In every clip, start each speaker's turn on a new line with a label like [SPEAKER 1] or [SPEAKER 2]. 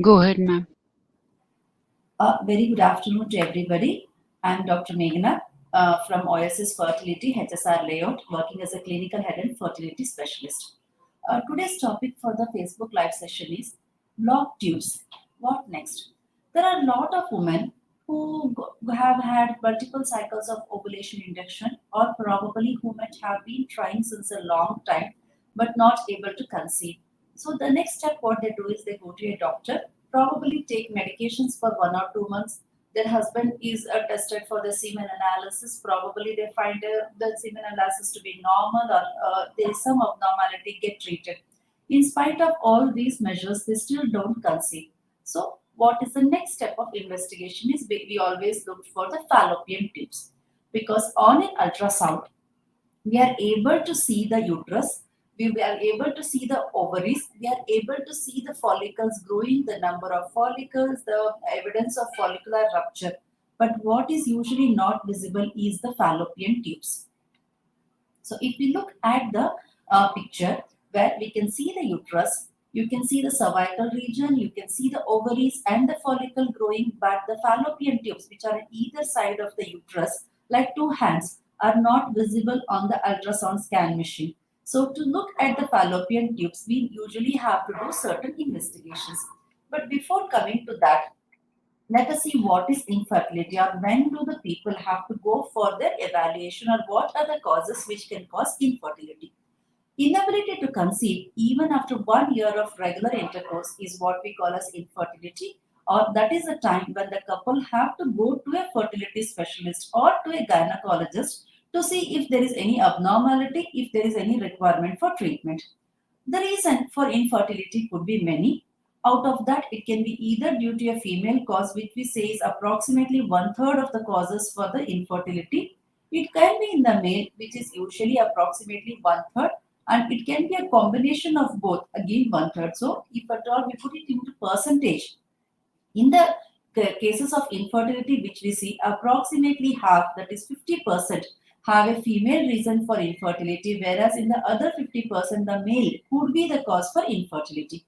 [SPEAKER 1] Go ahead, ma'am.
[SPEAKER 2] Very good afternoon to everybody. I'm Dr. Meghana from Oasis Fertility, HSR Layout, working as a clinical head and fertility specialist. Today's topic for the Facebook Live session is blocked tubes. What next? There are a lot of women who have had multiple cycles of ovulation induction, or probably who might have been trying since a long time but not able to conceive. So the next step, what they do is they go to a doctor, probably take medications for 1 or 2 months. Their husband is tested for the semen analysis. Probably they find the semen analysis to be normal, or there is some abnormality, get treated. In spite of all these measures, they still don't conceive. So what is the next step of investigation is we always look for the fallopian tubes, because on an ultrasound we are able to see the uterus, we are able to see the ovaries, we are able to see the follicles growing, the number of follicles, the evidence of follicular rupture. But what is usually not visible is the fallopian tubes. So if we look at the picture where we can see the uterus, you can see the cervical region, you can see the ovaries and the follicle growing, but the fallopian tubes, which are on either side of the uterus, like two hands, are not visible on the ultrasound scan machine. So to look at the fallopian tubes, we usually have to do certain investigations. But before coming to that, let us see what is infertility, or when do the people have to go for their evaluation, or what are the causes which can cause infertility. Inability to conceive even after 1 year of regular intercourse is what we call as infertility, or that is the time when the couple have to go to a fertility specialist or to a gynecologist to see if there is any abnormality, if there is any requirement for treatment. The reason for infertility could be many. Out of that, it can be either due to a female cause, which we say is approximately one third of the causes for the infertility. It can be in the male, which is usually approximately one third, and it can be a combination of both, again one third. So, if at all we put it into percentage, in the cases of infertility, which we see, approximately half, that is 50%, have a female reason for infertility, whereas in the other 50%, the male could be the cause for infertility.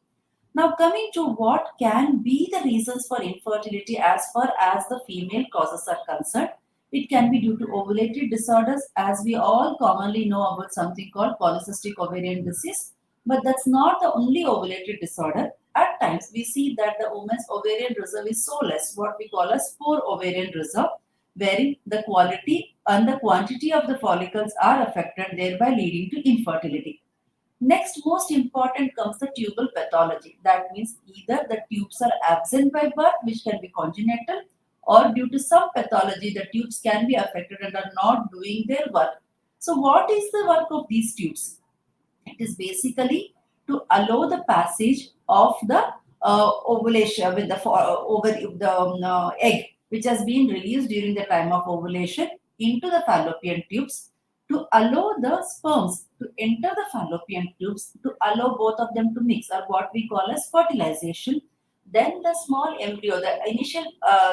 [SPEAKER 2] Now, coming to what can be the reasons for infertility as far as the female causes are concerned, it can be due to ovulatory disorders, as we all commonly know about something called polycystic ovarian disease. But that's not the only ovulatory disorder. At times, we see that the woman's ovarian reserve is so less, what we call as poor ovarian reserve, wherein the quality and the quantity of the follicles are affected, thereby leading to infertility. Next, most important comes the tubal pathology. That means either the tubes are absent by birth, which can be congenital, or due to some pathology, the tubes can be affected and are not doing their work. So, what is the work of these tubes? It is basically to allow the passage of the ovulation with the over the egg, which has been released during the time of ovulation, into the fallopian tubes, to allow the sperms to enter the fallopian tubes, to allow both of them to mix, or what we call as fertilization. Then the small embryo, the initial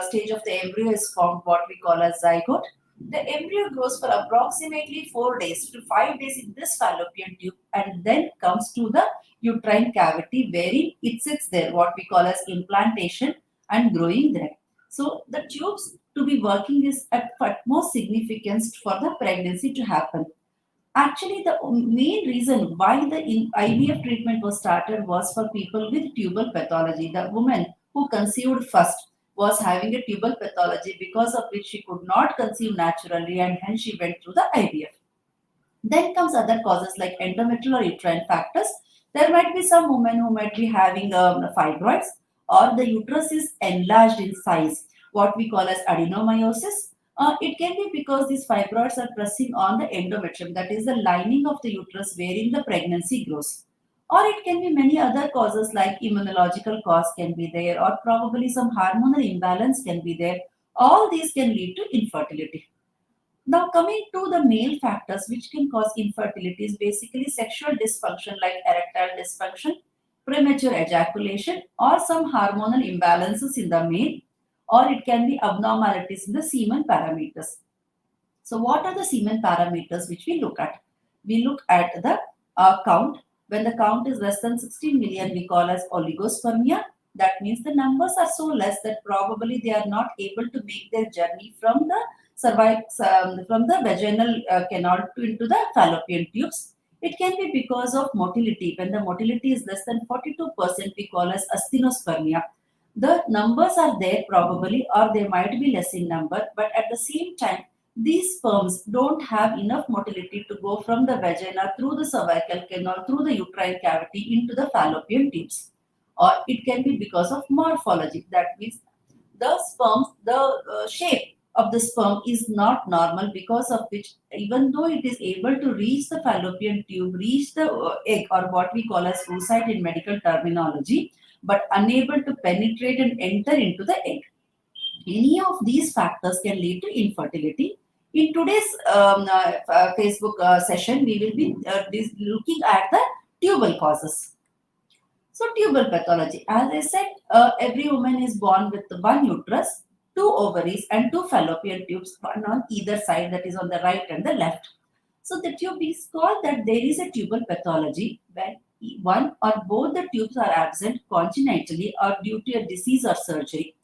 [SPEAKER 2] stage of the embryo is formed, what we call as zygote. The embryo grows for approximately 4 days to 5 days in this fallopian tube, and then comes to the uterine cavity, wherein it sits there, what we call as implantation, and growing there. So the tubes to be working is at utmost significance for the pregnancy to happen. Actually, the main reason why the IVF treatment was started was for people with tubal pathology. The woman who conceived first was having a tubal pathology, because of which she could not conceive naturally, and hence she went through the IVF. Then comes other causes like endometrial or uterine factors. There might be some women who might be having fibroids, or the uterus is enlarged in size, what we call as adenomyosis. It can be because these fibroids are pressing on the endometrium, that is the lining of the uterus wherein the pregnancy grows. Or it can be many other causes like immunological cause can be there, or probably some hormonal imbalance can be there. All these can lead to infertility. Now, coming to the male factors which can cause infertility is basically sexual dysfunction like erectile dysfunction, premature ejaculation, or some hormonal imbalances in the male, or it can be abnormalities in the semen parameters. So, what are the semen parameters which we look at? We look at the count. When the count is less than 16 million, we call as oligospermia. That means the numbers are so less that probably they are not able to make their journey from the from the vaginal canal to into the fallopian tubes. It can be because of motility. When the motility is less than 42%, we call as asthenospermia. The numbers are there probably, or they might be less in number, but at the same time, these sperms don't have enough motility to go from the vagina through the cervical canal, through the uterine cavity into the fallopian tubes. Or it can be because of morphology. That means the shape of the sperm is not normal, because of which, even though it is able to reach the fallopian tube, reach the egg, or what we call as oocyte in medical terminology, but unable to penetrate and enter into the egg. Any of these factors can lead to infertility. In today's Facebook session, we will be looking at the tubal causes. So, tubal pathology. As I said, every woman is born with one uterus, two ovaries, and two fallopian tubes, one on either side, that is on the right and the left. So, the tube is called that there is a tubal pathology when one or both the tubes are absent congenitally or due to a disease or surgery.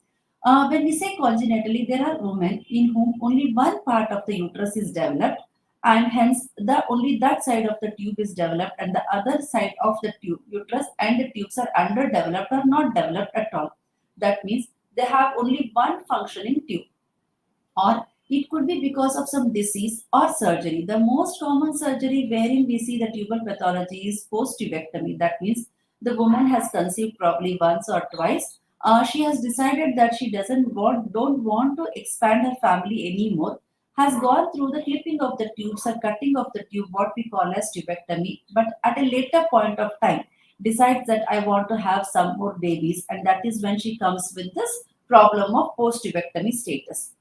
[SPEAKER 2] When we say congenitally, there are women in whom only one part of the uterus is developed, and hence the only that side of the tube is developed, and the other side of the tube, uterus and the tubes are underdeveloped or not developed at all. That means they have only one functioning tube. Or it could be because of some disease or surgery. The most common surgery wherein we see the tubal pathology is post-tubectomy. That means the woman has conceived probably once or twice. She has decided that she don't want to expand her family anymore. Has gone through the clipping of the tubes or cutting of the tube, what we call as tubectomy. But at a later point of time, decides that I want to have some more babies, and that is when she comes with this problem of post-tubectomy status.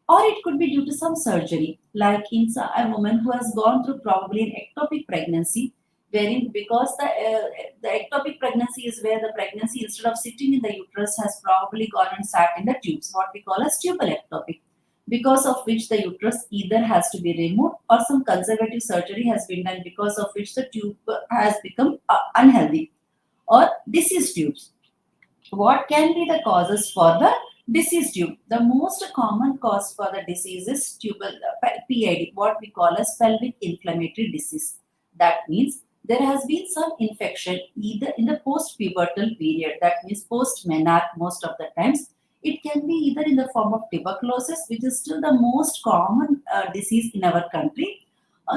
[SPEAKER 2] Or it could be due to some surgery, like in a woman who has gone through probably an ectopic pregnancy, wherein because the ectopic pregnancy is where the pregnancy, instead of sitting in the uterus, has probably gone and sat in the tubes, what we call as tubal ectopic, because of which the uterus either has to be removed or some conservative surgery has been done, because of which the tube has become unhealthy, or diseased tubes. What can be the causes for the disease tube? The most common cause for the disease is tubal PID, what we call as pelvic inflammatory disease. That means there has been some infection either in the post-pubertal period, that means post-menarche most of the times. It can be either in the form of tuberculosis, which is still the most common disease in our country.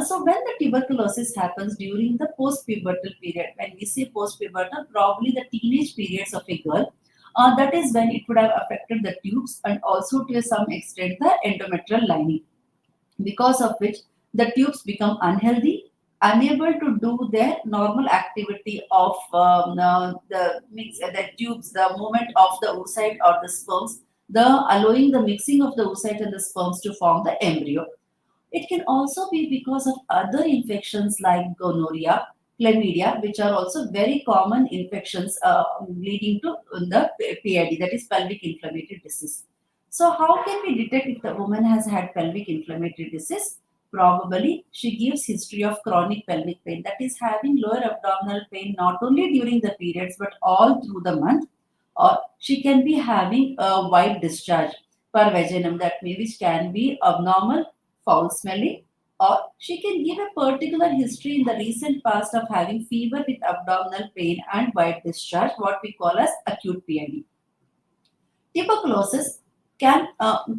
[SPEAKER 2] So when the tuberculosis happens during the post-pubertal period, when we say post-pubertal, probably the teenage periods of a girl, that is when it would have affected the tubes and also to some extent the endometrial lining, because of which the tubes become unhealthy, unable to do their normal activity of the tubes, the movement of the oocyte or the sperms, the allowing the mixing of the oocyte and the sperms to form the embryo. It can also be because of other infections like gonorrhea, chlamydia, which are also very common infections leading to the PID, that is pelvic inflammatory disease. So, how can we detect if the woman has had pelvic inflammatory disease? Probably she gives history of chronic pelvic pain, that is having lower abdominal pain not only during the periods but all through the month, or she can be having a white discharge per vaginum, that may which can be abnormal, foul smelling, or she can give a particular history in the recent past of having fever with abdominal pain and white discharge, what we call as acute PID. Tuberculosis can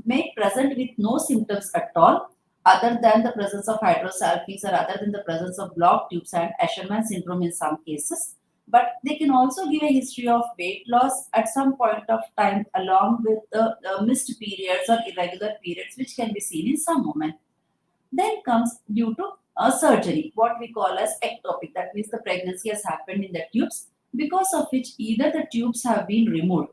[SPEAKER 2] make present with no symptoms at all, other than the presence of hydrosalpinx or other than the presence of blocked tubes and Asherman syndrome in some cases. But they can also give a history of weight loss at some point of time, along with the missed periods or irregular periods, which can be seen in some women. Then comes due to a surgery, what we call as ectopic. That means the pregnancy has happened in the tubes, because of which either the tubes have been removed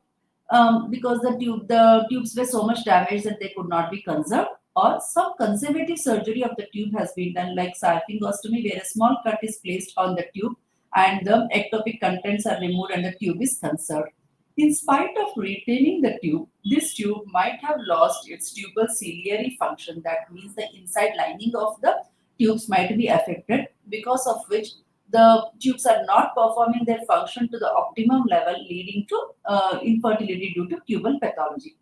[SPEAKER 2] because the tubes were so much damaged that they could not be conserved, or some conservative surgery of the tube has been done, like salpingostomy, where a small cut is placed on the tube and the ectopic contents are removed and the tube is conserved. In spite of retaining the tube, this tube might have lost its tubal ciliary function. That means the inside lining of the tubes might be affected, because of which the tubes are not performing their function to the optimum level, leading to infertility due to tubal pathology.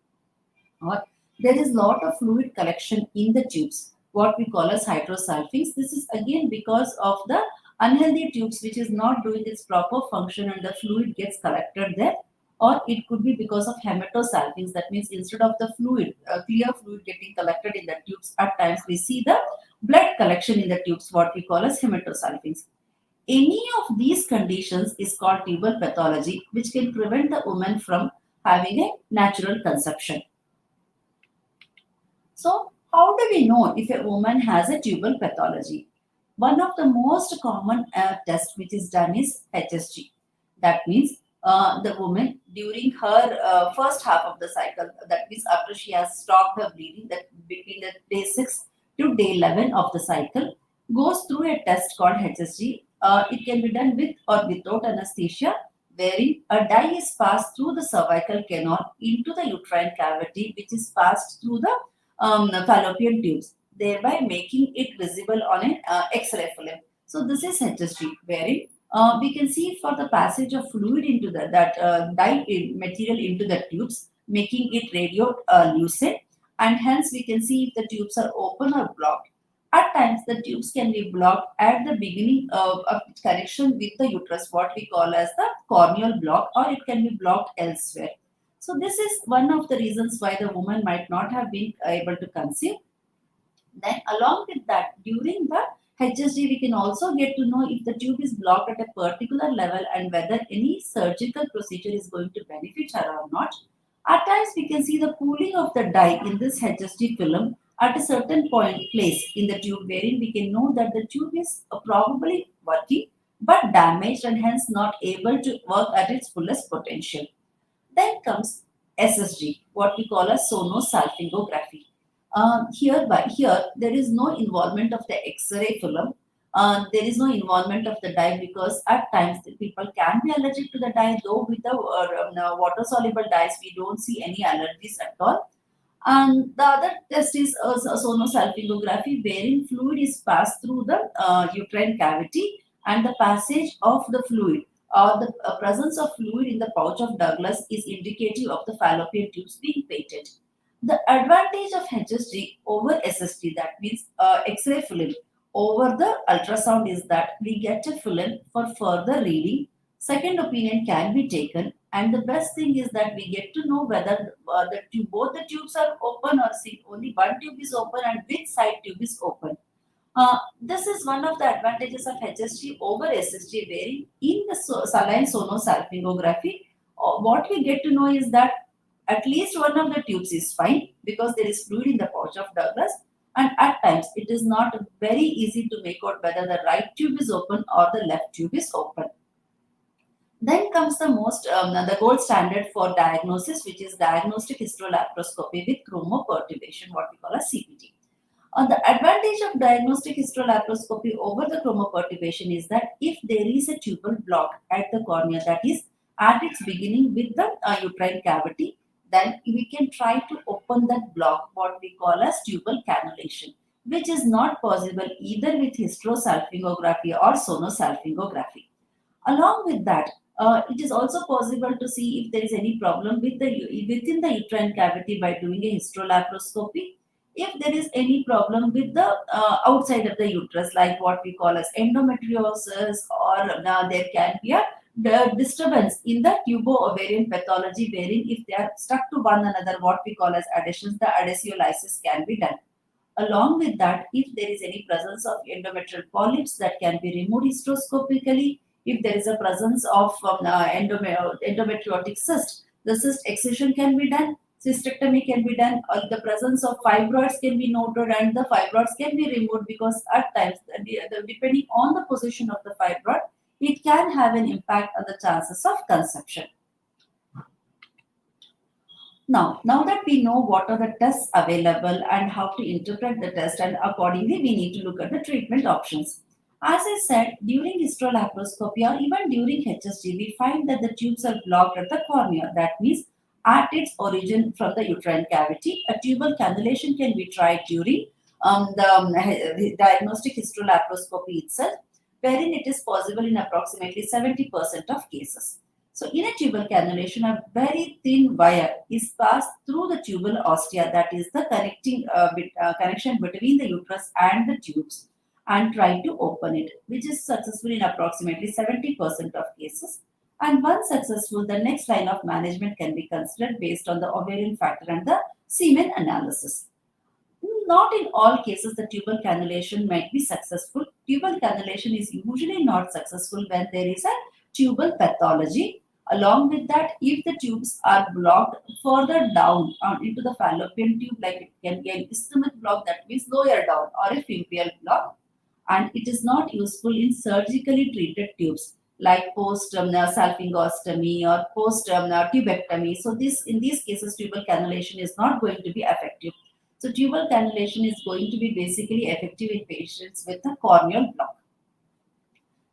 [SPEAKER 2] Or there is lot of fluid collection in the tubes, what we call as hydrosalpinx. This is again because of the unhealthy tubes which is not doing its proper function and the fluid gets collected there. Or it could be because of hematosalpinx. That means instead of the fluid, clear fluid getting collected in the tubes, at times we see the blood collection in the tubes, what we call as hematosalpinx. Any of these conditions is called tubal pathology, which can prevent the woman from having a natural conception. So, how do we know if a woman has a tubal pathology? One of the most common tests which is done is HSG. That means the woman during her first half of the cycle, that means after she has stopped her bleeding, that between the day 6 to day 11 of the cycle, goes through a test called HSG. It can be done with or without anesthesia, wherein a dye is passed through the cervical canal into the uterine cavity, which is passed through the fallopian tubes, thereby making it visible on an X-ray film. So this is HSG, wherein we can see for the passage of fluid into that dye material into the tubes, making it radio lucid, and hence we can see if the tubes are open or blocked. At times, the tubes can be blocked at the beginning of connection with the uterus, what we call as the corneal block, or it can be blocked elsewhere. So this is one of the reasons why the woman might not have been able to conceive. Then along with that, during the HSG, we can also get to know if the tube is blocked at a particular level and whether any surgical procedure is going to benefit her or not. At times, we can see the pooling of the dye in this HSG film at a certain point place in the tube, wherein we can know that the tube is probably working but damaged and hence not able to work at its fullest potential. Then comes SSG, what we call as sonosalpingography. Here, there is no involvement of the X-ray film. There is no involvement of the dye because at times the people can be allergic to the dye. Though with the water-soluble dyes, we don't see any allergies at all. And the other test is sonosalpingography, wherein fluid is passed through the uterine cavity, and the passage of the fluid or the presence of fluid in the pouch of Douglas is indicative of the fallopian tubes being patent. The advantage of HSG over SST, that means X-ray film, over the ultrasound is that we get a film for further reading. Second opinion can be taken, and the best thing is that we get to know whether both the tubes are open or see only one tube is open and which side tube is open. This is one of the advantages of HSG over SSG, wherein in the saline sonosalpingography, what we get to know is that at least one of the tubes is fine because there is fluid in the pouch of Douglas, and at times it is not very easy to make out whether the right tube is open or the left tube is open. Then comes the gold standard for diagnosis, which is diagnostic hysterolaparoscopy with chromoperturbation, what we call as CPT. The advantage of diagnostic hysterolaparoscopy over the chromoperturbation is that if there is a tubal block at the cornea, that is at its beginning with the uterine cavity, then we can try to open that block, what we call as tubal cannulation, which is not possible either with hysterosalpingography or sonosalpingography. Along with that, it is also possible to see if there is any problem within the uterine cavity by doing a hysterolaparoscopy. If there is any problem with the outside of the uterus, like what we call as endometriosis, or there can be a disturbance in the tubo-ovarian pathology, wherein if they are stuck to one another, what we call as adhesions, the adhesiolysis can be done. Along with that, if there is any presence of endometrial polyps, that can be removed hysteroscopically. If there is a presence of endometriotic cyst, the cyst excision can be done, cystectomy can be done, or the presence of fibroids can be noted, and the fibroids can be removed because at times, depending on the position of the fibroid, it can have an impact on the chances of conception. Now that we know what are the tests available and how to interpret the test, and accordingly we need to look at the treatment options. As I said, during hysterolaparoscopy or even during HSG, we find that the tubes are blocked at the cornea. That means at its origin from the uterine cavity, a tubal cannulation can be tried during the diagnostic hysterolaparoscopy itself, wherein it is possible in approximately 70% of cases. So, in a tubal cannulation, a very thin wire is passed through the tubal ostia, that is the connection between the uterus and the tubes, and try to open it, which is successful in approximately 70% of cases. And once successful, the next line of management can be considered based on the ovarian factor and the semen analysis. Not in all cases the tubal cannulation might be successful. Tubal cannulation is usually not successful when there is a tubal pathology. Along with that, if the tubes are blocked further down into the fallopian tube, like it can be an isthmic block, that means lower down, or a fimbrial block, and it is not useful in surgically treated tubes like post salpingostomy or post tubectomy. So this in these cases tubal cannulation is not going to be effective. So tubal cannulation is going to be basically effective in patients with a corneal block.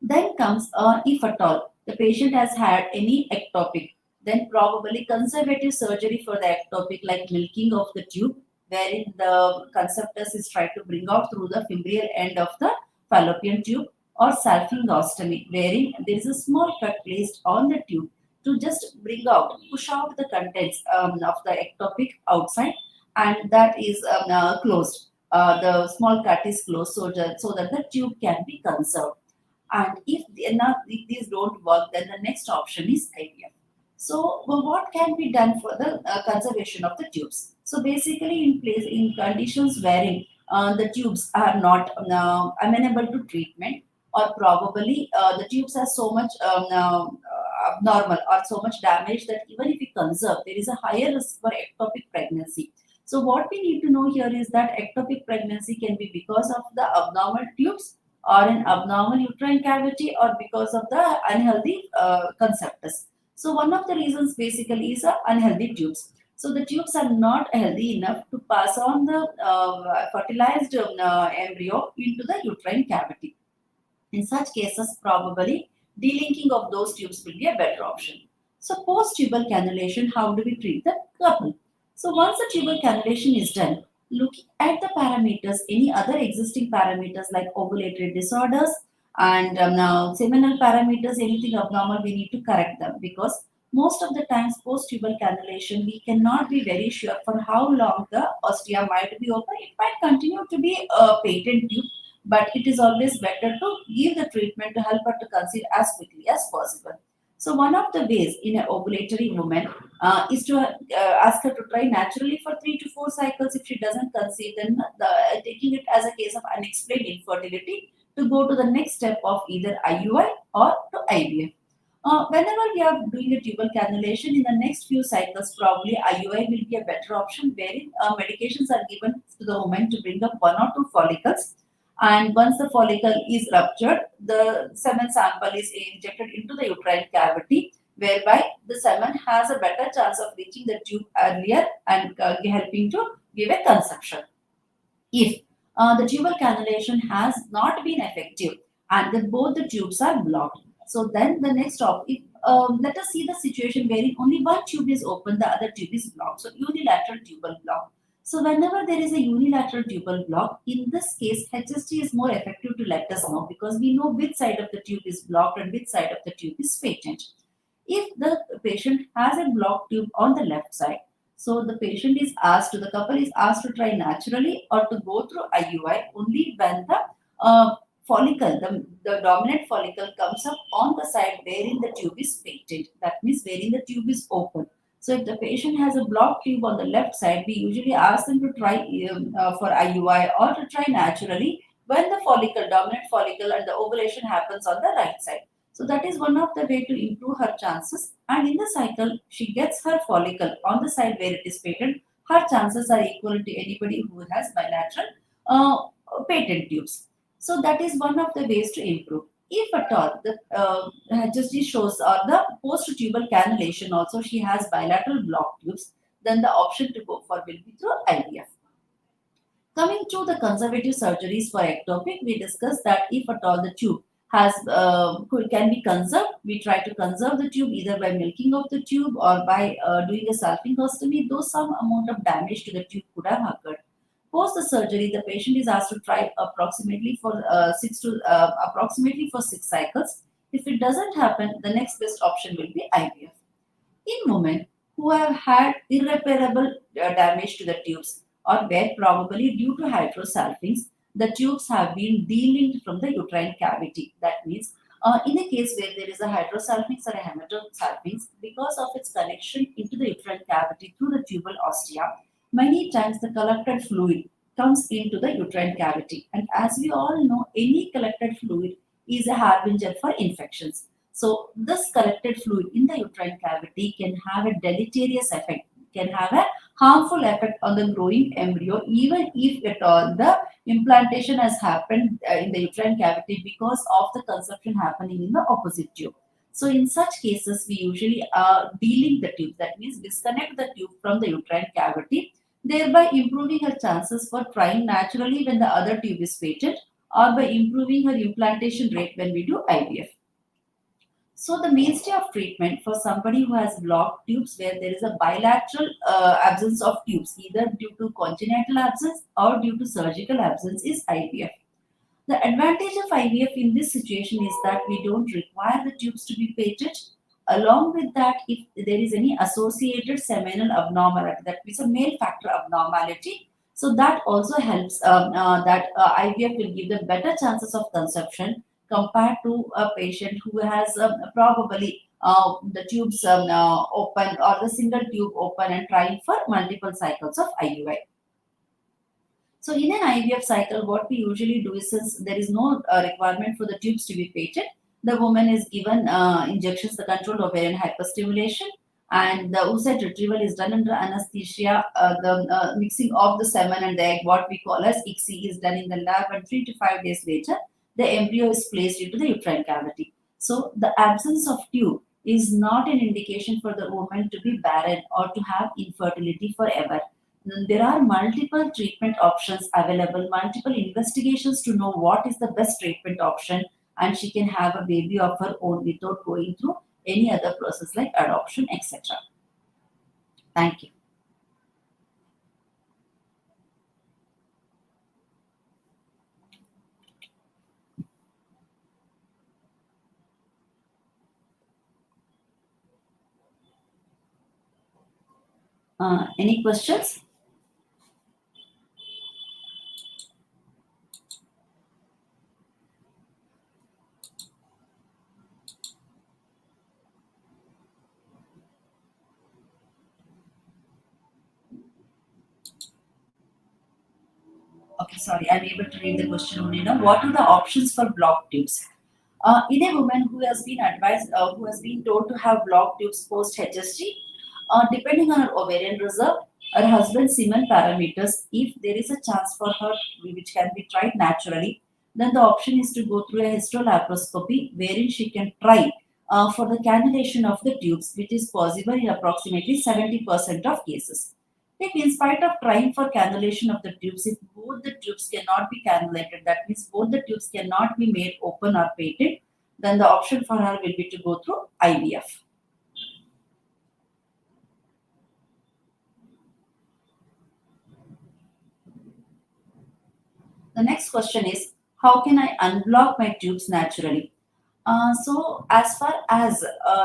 [SPEAKER 2] Then comes if at all the patient has had any ectopic, then probably conservative surgery for the ectopic, like milking of the tube, wherein the conceptus is tried to bring out through the fimbrial end of the fallopian tube, or salpingostomy, wherein there is a small cut placed on the tube to just bring out, push out the contents of the ectopic outside, and that is closed. The small cut is closed so that the tube can be conserved. And if these don't work, then the next option is IVF. So, well, what can be done for the conservation of the tubes? So, basically, in conditions wherein the tubes are not amenable to treatment, or probably the tubes are so much abnormal or so much damaged that even if we conserve, there is a higher risk for ectopic pregnancy. So, what we need to know here is that ectopic pregnancy can be because of the abnormal tubes, or an abnormal uterine cavity, or because of the unhealthy conceptus. So one of the reasons basically is unhealthy tubes. So the tubes are not healthy enough to pass on the fertilized embryo into the uterine cavity. In such cases, probably delinking of those tubes will be a better option. So post-tubal cannulation, how do we treat the couple? So once the tubal cannulation is done, looking at the parameters, any other existing parameters like ovulatory disorders and now seminal parameters, anything abnormal, we need to correct them, because most of the times post-tubal cannulation, we cannot be very sure for how long the ostia might be open. It might continue to be a patent tube, but it is always better to give the treatment to help her to conceive as quickly as possible. So one of the ways in an ovulatory woman is to ask her to try naturally for 3 to 4 cycles. If she doesn't conceive, then taking it as a case of unexplained infertility, to go to the next step of either IUI or to IVF. Whenever we are doing a tubal cannulation, in the next few cycles, probably IUI will be a better option, wherein medications are given to the woman to bring up 1 or 2 follicles. And once the follicle is ruptured, the semen sample is injected into the uterine cavity, whereby the semen has a better chance of reaching the tube earlier and helping to give a conception. If the tubal cannulation has not been effective and then both the tubes are blocked, so then the next stop, if, let us see the situation wherein only one tube is open, the other tube is blocked. So unilateral tubal block. So whenever there is a unilateral tubal block, in this case, HST is more effective to let us know, because we know which side of the tube is blocked and which side of the tube is patent. If the patient has a blocked tube on the left side, so the couple is asked to try naturally or to go through IUI only when the follicle, the dominant follicle comes up on the side wherein the tube is patent. That means wherein the tube is open. So if the patient has a blocked tube on the left side, we usually ask them to try for IUI or to try naturally when the dominant follicle and the ovulation happens on the right side. So that is one of the way to improve her chances. And in the cycle, she gets her follicle on the side where it is patent. Her chances are equal to anybody who has bilateral patent tubes. So that is one of the ways to improve. If at all the HSG shows or the post-tubal cannulation also she has bilateral block tubes, then the option to go for will be through IVF. Coming to the conservative surgeries for ectopic, we discussed that if at all the tube can be conserved, we try to conserve the tube either by milking of the tube or by doing a salpingostomy, though some amount of damage to the tube could have occurred. Post the surgery, the patient is asked to try approximately for 6 cycles. If it doesn't happen, the next best option will be IVF. In women who have had irreparable damage to the tubes or where probably due to hydrosalpinx, the tubes have been delinked from the uterine cavity. That means, in a case where there is a hydrosalpinx or a hematosalpinx, because of its connection into the uterine cavity through the tubal ostia, many times the collected fluid comes into the uterine cavity. And as we all know, any collected fluid is a harbinger for infections. So this collected fluid in the uterine cavity can have a deleterious effect, can have a harmful effect on the growing embryo, even if at all the implantation has happened in the uterine cavity because of the conception happening in the opposite tube. So in such cases, we usually delink the tube. That means disconnect the tube from the uterine cavity, thereby improving her chances for trying naturally when the other tube is patent, or by improving her implantation rate when we do IVF. So the mainstay of treatment for somebody who has blocked tubes where there is a bilateral absence of tubes, either due to congenital absence or due to surgical absence, is IVF. The advantage of IVF in this situation is that we don't require the tubes to be pated. Along with that, if there is any associated seminal abnormality, that means a male factor abnormality, so that also helps that IVF will give them better chances of conception compared to a patient who has probably the tubes open or the single tube open and trying for multiple cycles of IUI. So in an IVF cycle, what we usually do is, since there is no requirement for the tubes to be pated, the woman is given injections, the controlled ovarian hyperstimulation, and the oocyte retrieval is done under anesthesia. The mixing of the semen and the egg, what we call as ICSI, is done in the lab, and 3 to 5 days later, the embryo is placed into the uterine cavity. So the absence of tube is not an indication for the woman to be barren or to have infertility forever. There are multiple treatment options available, multiple investigations to know what is the best treatment option, and she can have a baby of her own without going through any other process like adoption, etc. Thank you. Any questions? Okay, sorry, I'm able to read the question only now. What are the options for blocked tubes? In a woman who has been advised, who has been told to have blocked tubes post HSG, depending on her ovarian reserve, her husband's semen parameters, if there is a chance for her, which can be tried naturally, then the option is to go through a hysterolaparoscopy wherein she can try for the cannulation of the tubes, which is possible in approximately 70% of cases. If, in spite of trying for cannulation of the tubes, if both the tubes cannot be cannulated, that means both the tubes cannot be made open or pated, then the option for her will be to go through IVF. The next question is, how can I unblock my tubes naturally? So, as far as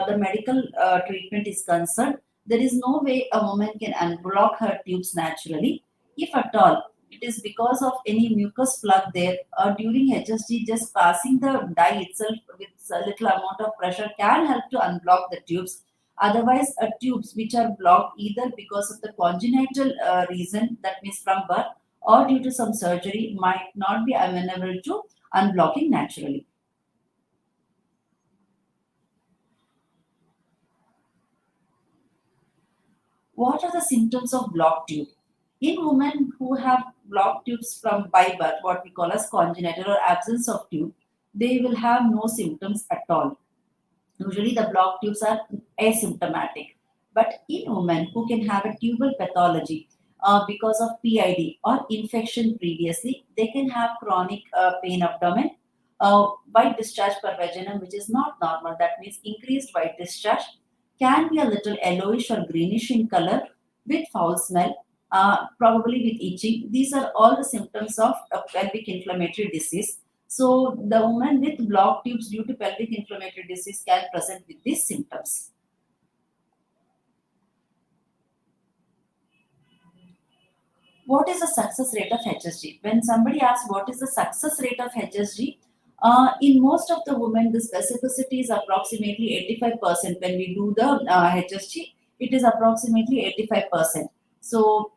[SPEAKER 2] the medical treatment is concerned, there is no way a woman can unblock her tubes naturally. If at all, it is because of any mucus plug there, or during HSG, just passing the dye itself with a little amount of pressure can help to unblock the tubes. Otherwise, tubes which are blocked either because of the congenital reason, that means from birth, or due to some surgery, might not be amenable to unblocking naturally. What are the symptoms of blocked tube? In women who have blocked tubes from by birth, what we call as congenital or absence of tube, they will have no symptoms at all. Usually, the blocked tubes are asymptomatic. But in women who can have a tubal pathology because of PID or infection previously, they can have chronic pain abdomen, white discharge per vaginum, which is not normal. That means increased white discharge can be a little yellowish or greenish in color with foul smell, probably with itching. These are all the symptoms of a pelvic inflammatory disease. So the woman with blocked tubes due to pelvic inflammatory disease can present with these symptoms. What is the success rate of HSG? When somebody asks what is the success rate of HSG, in most of the women, the specificity is approximately 85%. When we do the HSG, it is approximately 85%. So,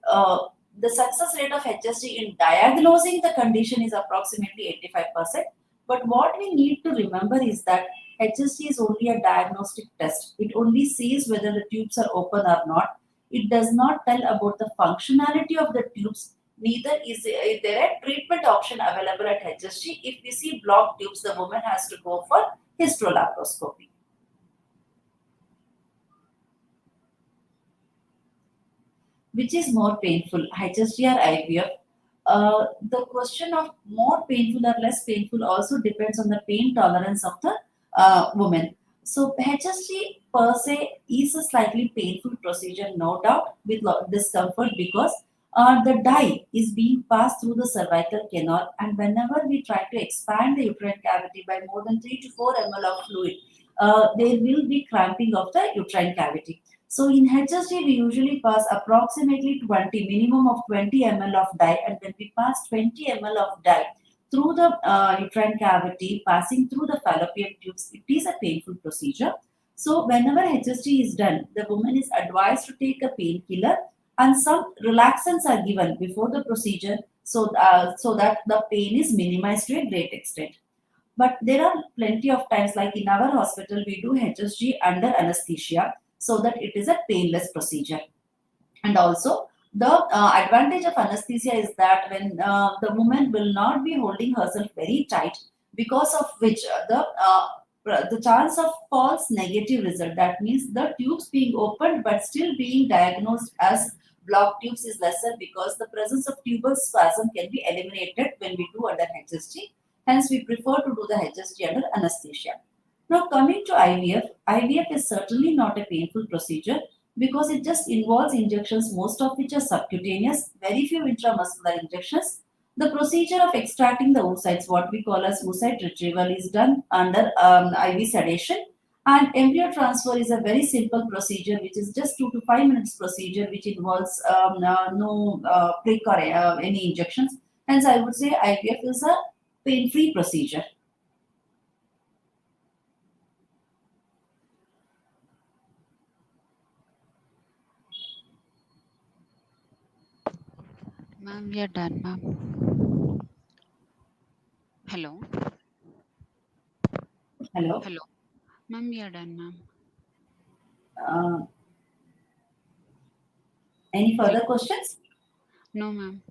[SPEAKER 2] the success rate of HSG in diagnosing the condition is approximately 85%. But what we need to remember is that HSG is only a diagnostic test. It only sees whether the tubes are open or not. It does not tell about the functionality of the tubes. Neither is there a treatment option available at HSG. If we see blocked tubes, the woman has to go for hysterolaparoscopy. Which is more painful, HSG or IVF? The question of more painful or less painful also depends on the pain tolerance of the woman. So HSG per se is a slightly painful procedure, no doubt, with discomfort because the dye is being passed through the cervical canal, and whenever we try to expand the uterine cavity by more than 3 to 4 ml of fluid, there will be cramping of the uterine cavity. So in HSG, we usually pass approximately 20, minimum of 20 ml of dye, and when we pass 20 ml of dye through the uterine cavity, passing through the fallopian tubes, it is a painful procedure. So whenever HSG is done, the woman is advised to take a painkiller, and some relaxants are given before the procedure, so that the pain is minimized to a great extent. But there are plenty of times, like in our hospital, we do HSG under anesthesia so that it is a painless procedure. And also, the advantage of anesthesia is that when the woman will not be holding herself very tight, because of which the chance of false negative result, that means the tubes being opened but still being diagnosed as blocked tubes, is lesser because the presence of tubal spasm can be eliminated when we do under HSG. Hence, we prefer to do the HSG under anesthesia. Now, coming to IVF, IVF is certainly not a painful procedure because it just involves injections, most of which are subcutaneous, very few intramuscular injections. The procedure of extracting the oocytes, what we call as oocyte retrieval, is done under IV sedation. And embryo transfer is a very simple procedure, which is just 2 to 5 minutes procedure, which involves no prick or any injections. Hence, I would say IVF is a pain-free procedure.
[SPEAKER 1] Ma'am, we are done, ma'am. Hello.
[SPEAKER 2] Hello.
[SPEAKER 1] Hello. Ma'am, we are done, ma'am.
[SPEAKER 2] Uh, any
[SPEAKER 1] Hello.
[SPEAKER 2] further questions?
[SPEAKER 1] No, ma'am.